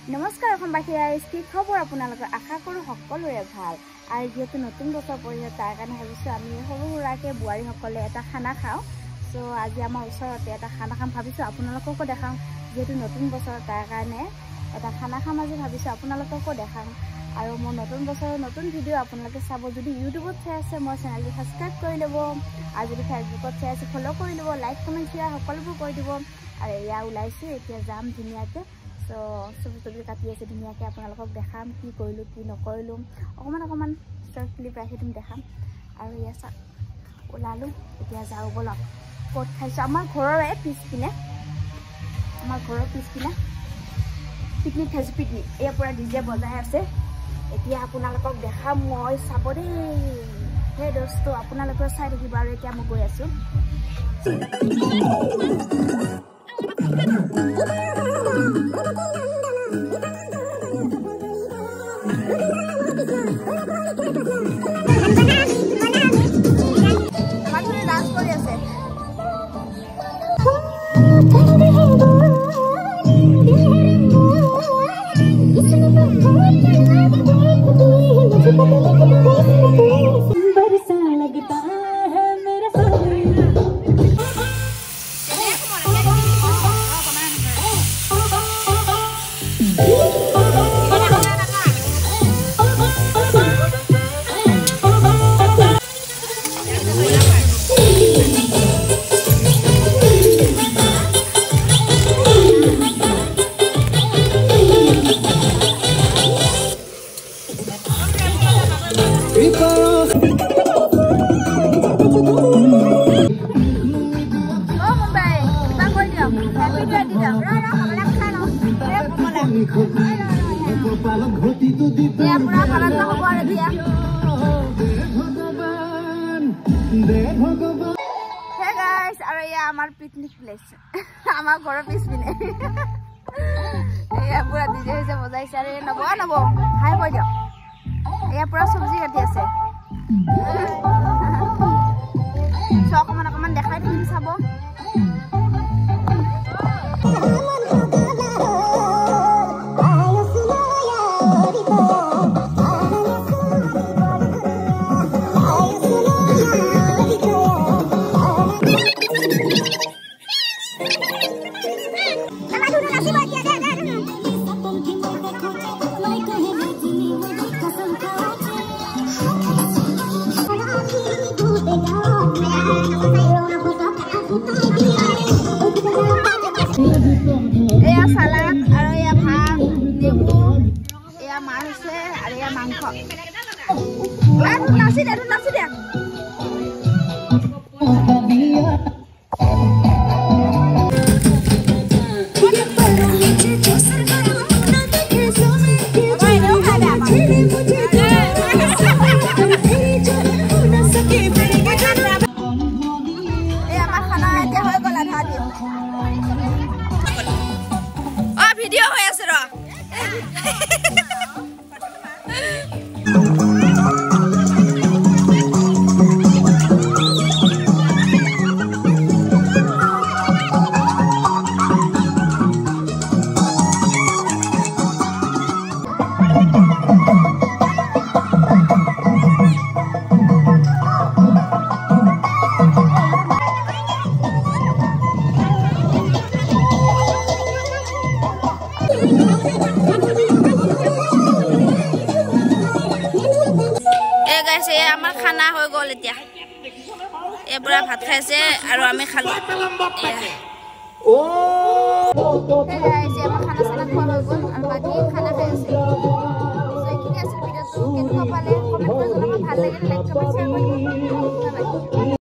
নমস্কাৰ অসমবাসী কি খবৰ আপোনালোকৰ আশা কৰোঁ সকলোৰে ভাল আৰু যেহেতু নতুন বছৰ পৰিছে তাৰ কাৰণে ভাবিছোঁ আমি সৰু সুৰাকে বোৱাৰীসকলে এটা খানা খাওঁ সো আজি আমাৰ ওচৰতে এটা খানা খাম ভাবিছোঁ আপোনালোককো দেখাম যেহেতু নতুন বছৰ তাৰ কাৰণে এটা খানা খাম আজি ভাবিছোঁ আপোনালোককো দেখাম আৰু মোৰ নতুন বছৰৰ নতুন ভিডিঅ' আপোনালোকে চাব যদি ইউটিউবত চাই আছে মোৰ চেনেলটো সাবস্ক্ৰাইব কৰি ল'ব আৰু যদি ফেচবুকত চাই আছে ফ'ল' কৰি ল'ব লাইক কমেণ্ট শ্বেয়াৰ সকলোবোৰ কৰি দিব আৰু এয়া ওলাইছোঁ এতিয়া যাম ধুনীয়াকৈ সো চবজি কাটি আছে ধুনীয়াকৈ আপোনালোকক দেখাম কি কৰিলোঁ কি নকৰিলোঁ অকণমান শ্বৰ্ট ক্লিপ ৰাখি দিম দেখাম আৰু এয়া চাওক ওলালোঁ এতিয়া যাওঁ ব'লক ক'ত খাইছোঁ আমাৰ ঘৰৰে পিছপিনে পিকনিক খাইছোঁ পিকনিক এয়া পূৰা ডিজে বজাই আছে এতিয়া আপোনালোকক দেখাম মই চাব দেই সেই দোস্ত আপোনালোকেও চাই থাকিব আৰু এতিয়া মই গৈ আছোঁ আৰু এয়া আমাৰ পিকনিক প্লেচ আমাৰ ঘৰৰ পিছপিনে এয়া পুৰা ডিজে হৈছে বজাইছে আৰু নব হাই কৈ দিয়ক এয়া পুৰা চব্জি কাটি আছে অকণমান দেখাই দিম চাব এয়া সালাদ আৰু এয়া ভাত নেমু এয়া মাছ আছে আৰু এয়া মাংস নাচি দে ভিডিঅ' হৈ আছে ৰ আমাৰ খানা হৈ গ'ল এতিয়া এই পুৰা ভাত খাইছে আৰু আমি খালোঁ আমাৰ খানা চানা খোৱা হৈ গ'ল আৰু বাকী খানা খাই আছে এইখিনি আছিল ভিডিঅ'টো কেনেকুৱা পালে কমেণ্ট কৰি জনাব ভাল লাগিল লাইক কমেণ্ট শ্বেয়াৰ কৰিব